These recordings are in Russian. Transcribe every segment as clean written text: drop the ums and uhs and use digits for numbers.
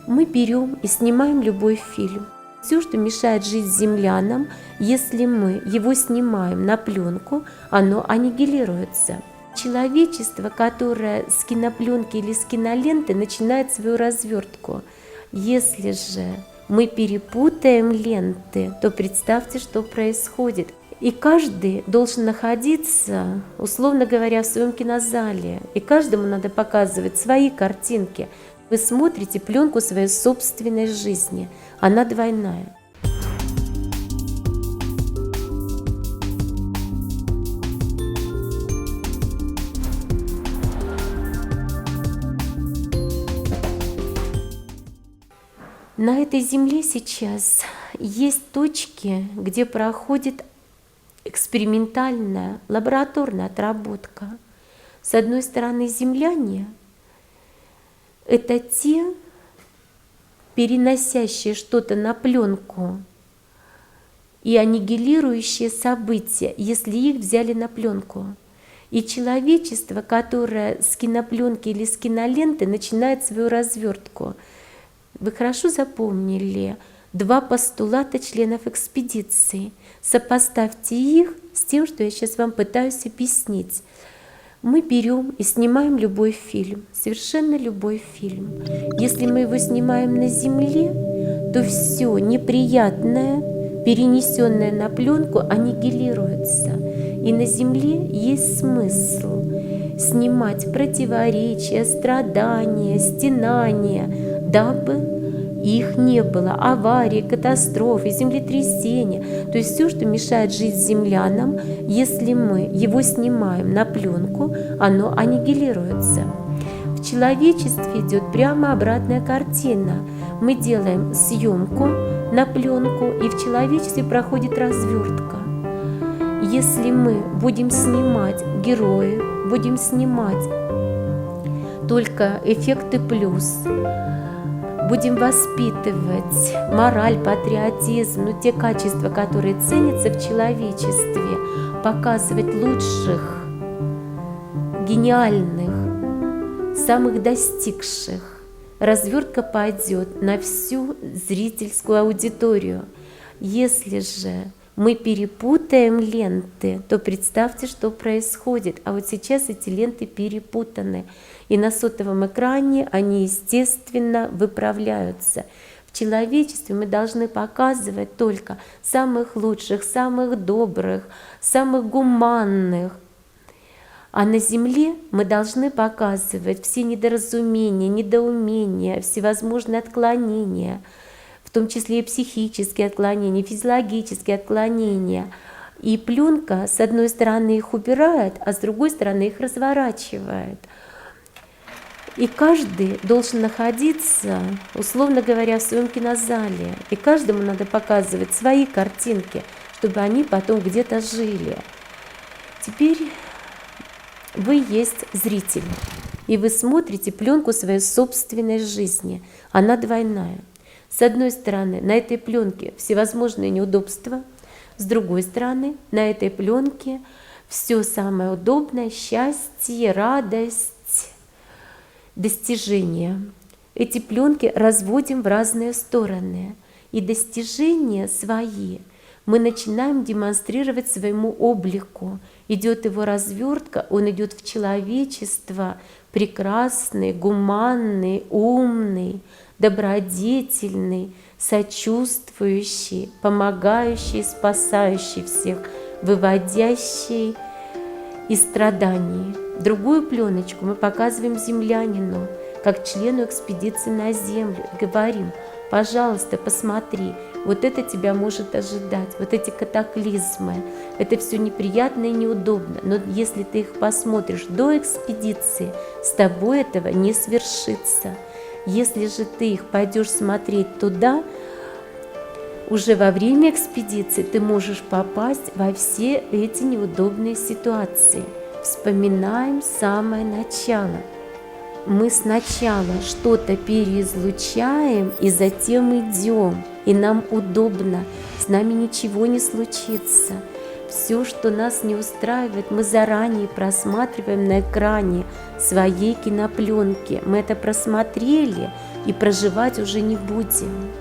Мы берем и снимаем любой фильм. Все, что мешает жить землянам, если мы его снимаем на пленку, оно аннигилируется. Человечество, которое с кинопленки или с киноленты начинает свою развертку. Если же мы перепутаем ленты, то представьте, что происходит. И каждый должен находиться, условно говоря, в своем кинозале. И каждому надо показывать свои картинки. Вы смотрите пленку своей собственной жизни. Она двойная. На этой земле сейчас есть точки, где проходит экспериментальная лабораторная отработка. С одной стороны, земляне – это те, переносящие что-то на пленку и аннигилирующие события, если их взяли на пленку. И человечество, которое с кинопленки или с киноленты начинает свою развертку. Вы хорошо запомнили два постулата членов экспедиции. Сопоставьте их с тем, что я сейчас вам пытаюсь объяснить. Мы берем и снимаем любой фильм, совершенно любой фильм. Если мы его снимаем на земле, то все неприятное, перенесенное на пленку, аннигилируется. И на земле есть смысл снимать противоречия, страдания, стенания, дабы их не было, аварии, катастрофы, землетрясения. То есть все, что мешает жить землянам, если мы его снимаем на пленку, оно аннигилируется. В человечестве идет прямо обратная картина. Мы делаем съемку на пленку, и в человечестве проходит развертка. Если мы будем снимать героев, будем снимать только эффекты плюс, будем воспитывать мораль, патриотизм, те качества, которые ценятся в человечестве, показывать лучших, гениальных, самых достигших. Развертка пойдет на всю зрительскую аудиторию. Если же мы перепутаем ленты, то представьте, что происходит. А вот сейчас эти ленты перепутаны. И на сотовом экране они, естественно, выправляются. В человечестве мы должны показывать только самых лучших, самых добрых, самых гуманных. А на земле мы должны показывать все недоразумения, недоумения, всевозможные отклонения, в том числе и психические отклонения, физиологические отклонения. И пленка, с одной стороны, их убирает, а с другой стороны, их разворачивает. И каждый должен находиться, условно говоря, в своем кинозале. И каждому надо показывать свои картинки, чтобы они потом где-то жили. Теперь вы есть зритель, и вы смотрите пленку своей собственной жизни. Она двойная. С одной стороны, на этой пленке всевозможные неудобства, с другой стороны, на этой пленке все самое удобное, счастье, радость, достижения. Эти пленки разводим в разные стороны, и достижения свои мы начинаем демонстрировать своему облику. Идет его развертка, он идет в человечество, прекрасный, гуманный, умный, добродетельный, сочувствующий, помогающий, спасающий всех, выводящий из страданий. Другую пленочку мы показываем землянину, как члену экспедиции на Землю. Говорим: пожалуйста, посмотри, вот это тебя может ожидать, вот эти катаклизмы, это все неприятно и неудобно, но если ты их посмотришь до экспедиции, с тобой этого не свершится. Если же ты их пойдешь смотреть туда, уже во время экспедиции ты можешь попасть во все эти неудобные ситуации. Вспоминаем самое начало. Мы сначала что-то переизлучаем и затем идем, и нам удобно, с нами ничего не случится. Все, что нас не устраивает, мы заранее просматриваем на экране своей кинопленки. Мы это просмотрели, и проживать уже не будем.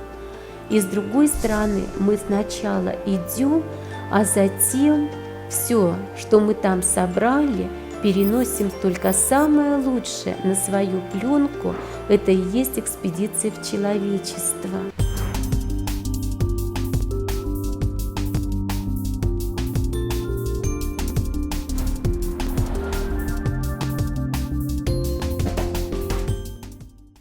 И с другой стороны, мы сначала идем, а затем все, что мы там собрали, переносим только самое лучшее на свою пленку. Это и есть экспедиция в человечество.